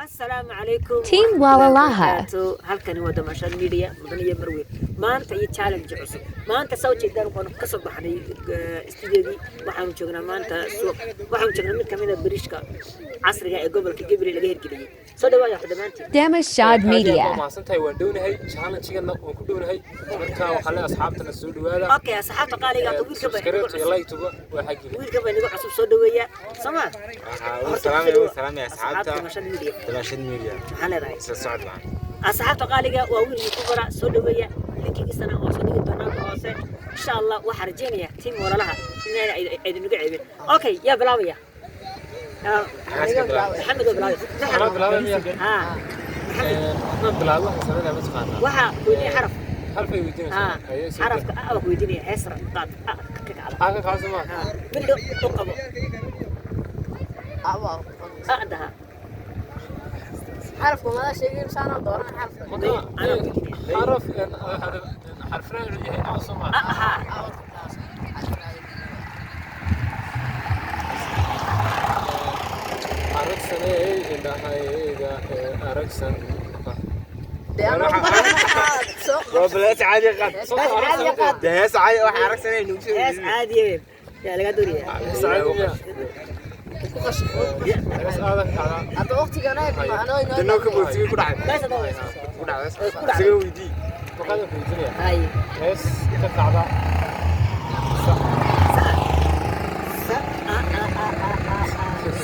السلام عليكم Team Walalaha. halkani waa damashan media mudaniya marwe maanta iyo challenge cusub maanta soo jeedaan waxaan ka soo baxnay studio-dii waxaan joognaa maanta suuq waxaan joognaa mid kamid ah bariishka casriga ee gobolka Gabriel laga hirgeliyay soo dhawaada xidhamaantii Damashad Media. ما سنتي ودونهاي challenge-gana oo ku dhownahay marka waxa la asxaabtana soo dhawaada okay asxaabta qaaliga ah wiilka subscribe like tuba waa xaqi wiilka baa nigu cusub soo dhaweeya Soomaa سلام يا أصحابتا damashan media تلاشين ميديا maxaa leedahay سعد معنا asxaabta qaaliga waa wiil ku qora soo dhaweeya linkigiisana oo soo dhigi doonaa hoose insha Allah waxa rajeynaya team walalaha inay ay nagu ceebin okay yaa bilaabaya محمد بلاوي أنا بلاوي ها أنا بلاوي سنة بس خاطر waxa weydii xaraf حرف يودينا ها xarafka aba weydinaya heesra qaad ka kacda هذا خلاص ما midho u qabo aqdaha حرف ما شيء إنسان دوران حرف حرف حرفين يعني أصلا أركسن إيه إذا هاي أركسن وبلاش عادي قد ده عادي واحد عرق سنة نوكسي hees caadi yaa laga dooriyaa سعيدية بس هذا كذا هذا وقت جانا أنا ده نوك بوسي كل واحد بس هذا كل واحد سوي ودي وهذا في الدنيا هاي بس كذا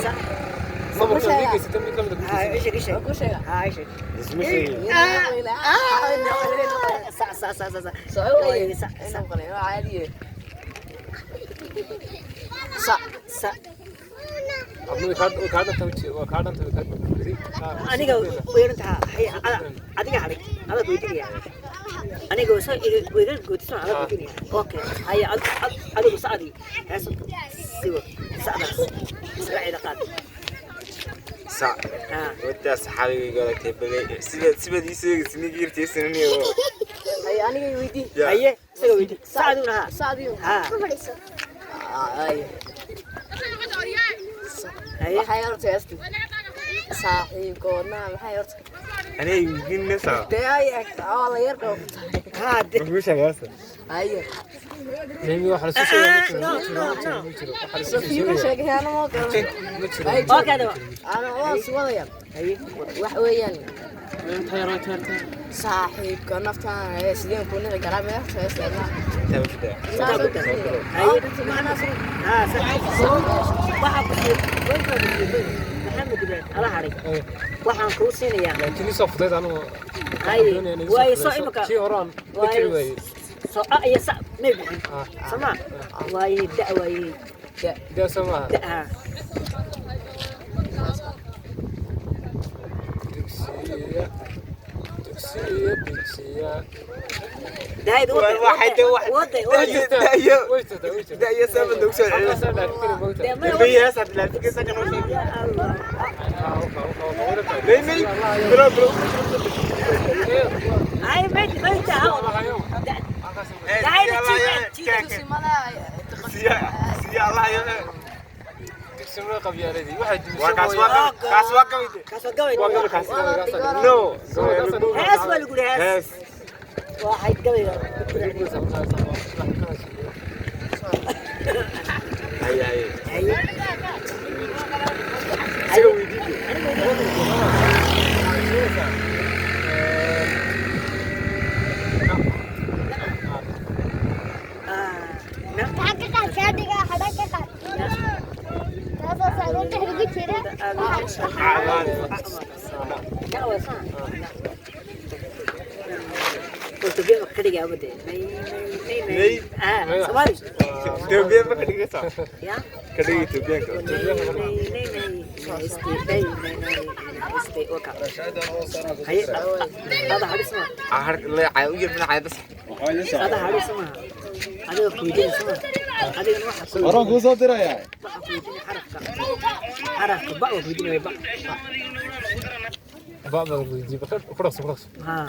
صح صبر كذا ستمي كم هاي ايش ايش أقول شيء هاي ايش اسمه شيء صح سوي صح أنا قلنا عادي صح صح أبني كذا تمشي وكذا تمشي aniga weerantaha adiga xalay ada goydinaya aniga soo weerar goodisoo ada goydinaya okay haya adigu saadi heeso siwa saadaas israaciil qaad صح وده صحابي قالت تبغى سيبدي سنيجير تيسنني هو هاي أنا ويدي haye isaga weydi saaduna ha سعدي ha هاي haye حيرت يا أستي صاحب كورنا حيرت أنا يمكن نسا ده هاي والله يركب ha de مش هذا هاي جميل واحد في شيء أنا ما أقدر okay da أنا واس وضيع haye وحويان صاحب كنفتان هي سيدين كنا نقرأ منها تبغى كده هاي معنا ha waxa ku maxamed ibn ala haray waxaan kuu siinayaa لكن لسه فضيت أنا haye way soo imaka شيء هران بكرة soo ay sa maybe sama way da'way ده سماه da'a تكسية دايد واحد ده يا سبب نوكسي البي اس لا فكره سكن يا الله ليمي برو برو هاي بيت ها دايد سيا الله يا تكسية قبيلة دي واحد كاسوا كويت كاسو قوي نو هاس ولا يقول هاس يس واحد قوي هاي هاي هاي سوي دي قلت بيه كده ابدا ني سوالي تبين ما كده صح يا كده تبين هذا حد اسمه اخر لا عايز من عايز بس هذا حد اسمه هذا كويدين اسمه هذا واحد ورا جوزو ترى يا حرف بقى كويدين بقى بعض الجيب خلاص ها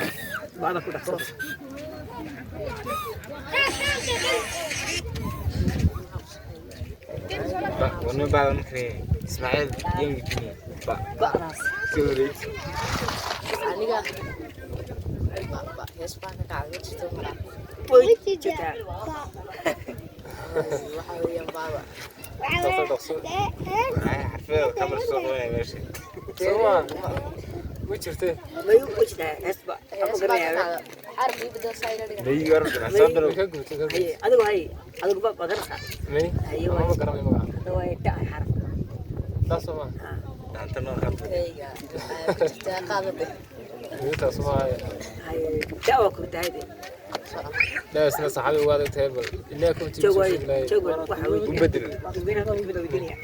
بعد كده خلاص وانا بقى ممكن اسماعيل يوم يجيني بقى راس سوري aniga hees baan ka kacay jirto mara way jirtaa waxa weeyaan baaba عارفه كم الصوت وين ماشي سوا ما jirtee way u jirtaa heesba ama hees baan ka garanaya kacay xarfi bedel sayna dhiga دي يقرب صدر ka gubtay ka haye adigu hay adigu ba badansa may haye ma way garan magaca way dhaay xarafka taas ma انت نور خمسه kayga jirta qaadade taas ma haye dawa ku tahay لا اسنا صحابي وهذا تهبل اللي كنت jaway jaway waxa way ومبدل gudbina gudbina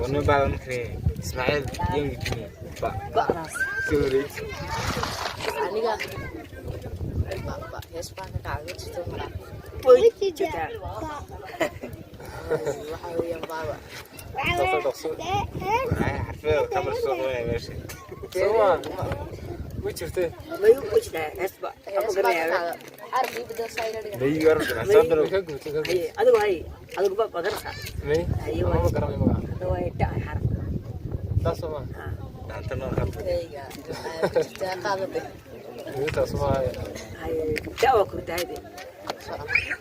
ونو بعد ممكن اسماعيل يوم يجيني ba'ras سوري aniga hees baan ka kacay jirto mara way jirtaa waxa weeyaan baaba عارفه كم الصوت وين ماشي سوا ما jirtee way u jirtaa heesba ama hees baan ka garanaya kacay xarfi bedel sayna dhiga دي يقرب صدر ka gubtay ka haye adigu hay adigu ba badansa may haye ma way garan magaca way dhaay xarafka taas ma انت نور خمسه kayga jirta qaadade taas ma haye dawa ku tahay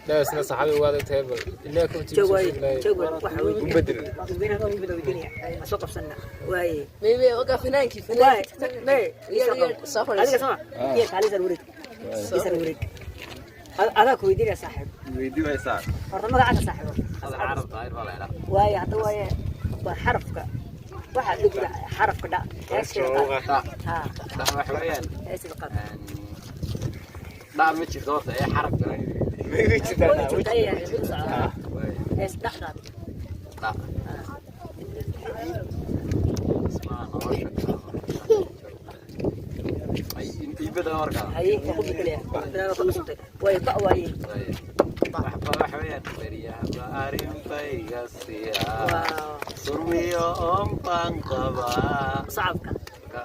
لا اسنا صحابي وهذا تهبل اللي كنت jaway jaway waxa way ومبدل gudbina gudbina soo qabsana way bebe oga finaanki way finaanki may safar adiga sama iyo kaalisa wareeg isa wareeg ada ku weydiinaya saaxiib ويدي ما يسار horta magaca saaxiib العرب طاير ولا لا way hada way waa xarafka waxa dhigla xarafka dha ha لا وحويان heesida qad لا ما تشي صوت اي حرف ما يجي way jirtaa hees dhaxdaad لا انت بدا ورقه haye ku beddelaya ku cusubtay way ba way وحويان بريا بارين بيغسيا waa سرميو ام بانقبا sacabka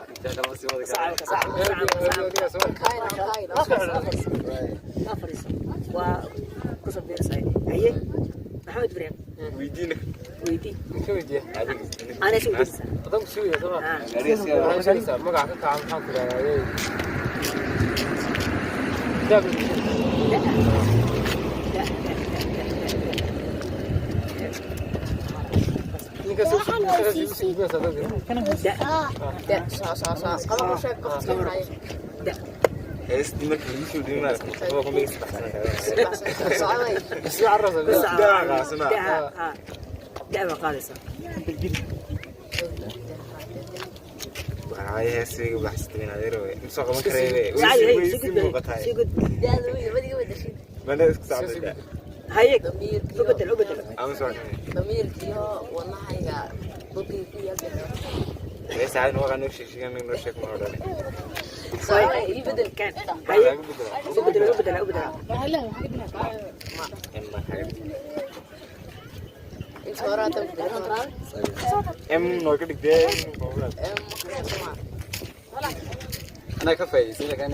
انت كما سوى sacabka sacabka afariso waa ku sabiirsay haye maxamed ibrahim ويدينا weydii ka weydiya ana soo jeedisa adan ku suuya sama ah waxaan magaca ka kacan maxaan ku raadayay ninka soo suuya da هيس دي مركز يشو دي ما هو كم بيسبح isla carrada دعوة قادسة هاي هسي بحث من هذا مسوق ما كريه سعي هي ويسي موقتها سيقول ما اسك سعد هيك عبدل ام سوق damiirkiyo wadnahayga dadkii ku yaabay ليس عاد نوغا نمشي شيء من نرشك ما وداني هاي بدل كان هاي عبدل اما حاجه inta hore aad bedel ام نوغا دغ انا كفايه سيده كان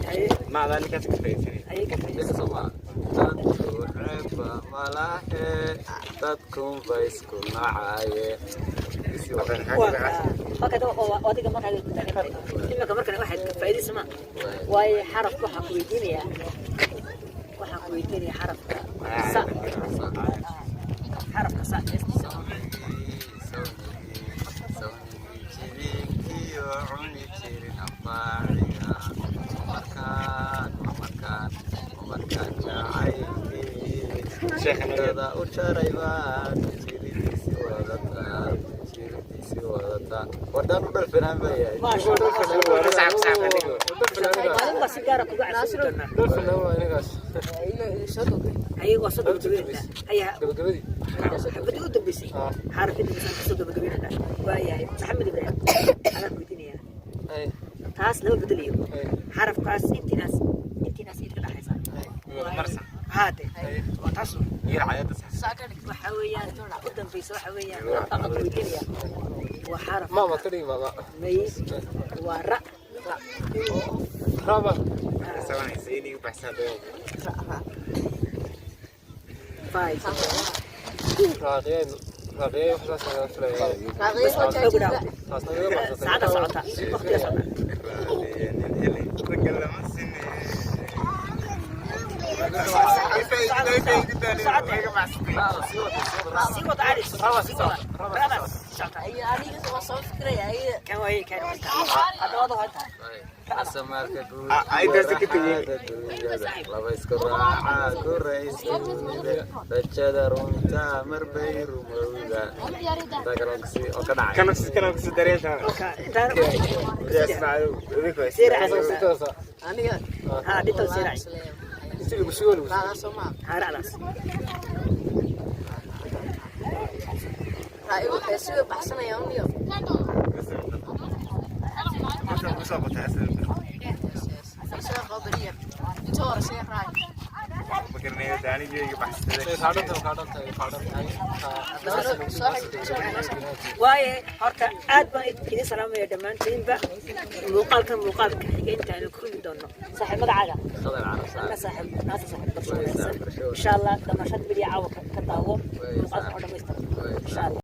هاي ما ذلك كفايه هاي ليس سما رب ملاحه تدكم بايسكم معايه فكذا وادي ما كان إما كمان كان واحد فايدة سما واي حرف وحق ويديني حرف صا حرف صا شيخنا هذا وشريبان ودان بدل فنان بيا ما شاء الله صعب هذا بس جارك وقاعد سودنا هي وصلت بالجبينة هي بدو دبسي حرف بس صدق بالجبينة ويا محمد إبراهيم أنا كويتني اي تاس لو بدليو حرف قاس انت ناس يتكلم حساب مرسى هذا وتصل يرعى يدس وحويان قدام في وحويان فقط ويدنيا وحرف ماما كريم ماما ميس ورا رابع ثواني سيني وبحساب فايز راقيين رقيق وحساس هذا فلان راقية وجاجيلة ساعة ساعتها وقت ساعة سيوط عادي هي أنا كنت وصل فكرة هي كان وهي كان هذا واضح Asamarka guud. Ay, dadka ka tegey. Laba isku raaca ku raysay. Rajada runta marbay rumowda. Dagaalkaasi oo ka dhacay. Kana ku dareenta. Yasmaayo. سيرع أنا ها دي تو سيرع انت اللي بشوي لا سمع هارع لاس رأيي وحسي بحسنا يوم اليوم سير قبلية تور سير راي Makirnay daani jeega baxsaday. waaye horta aad baan idin salaamaya dhammaantiinba muuqaalkan muuqaalka xiga intaanu kulmi doono saaxiib magacaaga ana saaxiib naasa saaxiib barshooysan insha allah damashad bidiya caawa ka daawo muuqaalkan oo dhammaystiran insha allah